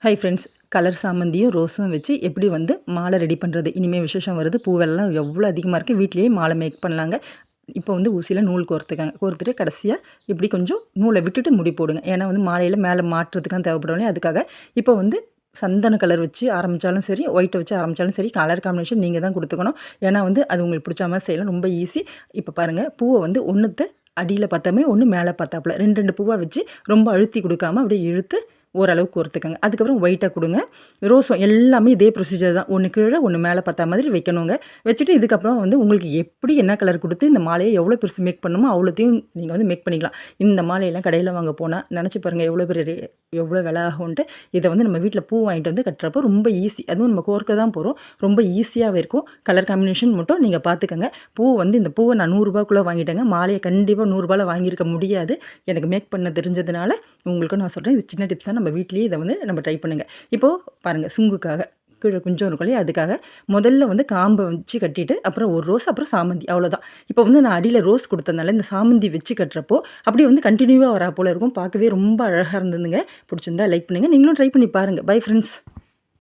Hi friends, colour சாமந்தியும் ரோஸும் வச்சு எப்படி மாலை ரெடி பண்ணுறது. இனிமேல் விசேஷம் வருது, பூவெல்லாம் எவ்வளோ அதிகமாக இருக்குது. வீட்லேயே மாலை மேக் பண்ணலாங்க. இப்போ ஊசியில் நூல் கோர்த்துக்காங்க. கோர்த்துட்டு கடைசியாக இப்படி கொஞ்சம் நூலை விட்டுட்டு முடி போடுங்க. ஏன்னா மாலையில் மேலே மாற்றுறதுக்காக தேவைப்படும். அதுக்காக இப்போ சந்தன கலர் வச்சு ஆரம்பித்தாலும் சரி, ஒயிட்டை வச்சு ஆரம்பித்தாலும் சரி, கலர் காம்பினேஷன் நீங்கள் தான் கொடுத்துக்கணும். ஏன்னா அது உங்களுக்கு பிடிச்ச மாதிரி செய்யலாம், ரொம்ப ஈஸி. இப்போ பாருங்கள், பூவை ஒன்றுத்தை அடியில் பார்த்தாமே ஒன்று மேலே பார்த்தாப்புல ரெண்டு ரெண்டு பூவாக வச்சு ரொம்ப அழுத்தி கொடுக்காம அப்படியே இழுத்து ஓரளவுக்கு கோர்த்துக்கங்க. அதுக்கப்புறம் ஒயிட்டாக கொடுங்க. ரோஸும் எல்லாமே இதே ப்ரொசீஜர் தான். ஒன்று கீழே ஒன்று மேலே பார்த்தா மாதிரி வைக்கணுங்க. வச்சுட்டு இதுக்கப்புறம் உங்களுக்கு எப்படி என்ன கலர் கொடுத்து இந்த மாலையை எவ்வளோ பெருசு மேக் பண்ணணுமோ அவ்வளோத்தையும் நீங்கள் மேக் பண்ணிக்கலாம். இந்த மாலையெல்லாம் கடையில் வாங்க போனால் நினச்சி பாருங்கள் எவ்வளோ விலை ஆகும்ன்ட்டு. இதை நம்ம வீட்டில் பூ வாங்கிட்டு கட்டுறப்போ ரொம்ப ஈஸி. அதுவும் நம்ம கோர்க்க தான் போகிறோம், ரொம்ப ஈஸியாகவே இருக்கும். கலர் காம்பினேஷன் மட்டும் நீங்கள் பார்த்துக்கங்க. பூ இந்த பூவை நான் 100 ரூபாய்க்குள்ளே வாங்கிட்டேங்க. மாலையை கண்டிப்பாக 100 ரூபாயில் வாங்கியிருக்க முடியாது. எனக்கு மேக் பண்ண தெரிஞ்சதுனால உங்களுக்கு நான் சொல்கிறேன். இது சின்ன டிப்ஸ் தான். நம்ம வீட்லேயே இதை நம்ம ட்ரை பண்ணுங்கள். இப்போது பாருங்கள், சுங்குக்காக கீழே கொஞ்சம் இருக்கும் இல்லையா, அதுக்காக முதல்ல காம்பை வச்சு கட்டிட்டு அப்புறம் ஒரு ரோஸ், அப்புறம் சாமந்தி, அவ்வளோதான். இப்போ நான் அடியில் ரோஸ் கொடுத்ததுனால இந்த சாமந்தி வச்சு கட்டுறப்போ அப்படியே கண்டினியூவாக வரா போல் இருக்கும். பார்க்கவே ரொம்ப அழகாக இருந்ததுங்க. பிடிச்சிருந்தா லைக் பண்ணுங்கள். நீங்களும் ட்ரை பண்ணி பாருங்கள். Bye friends.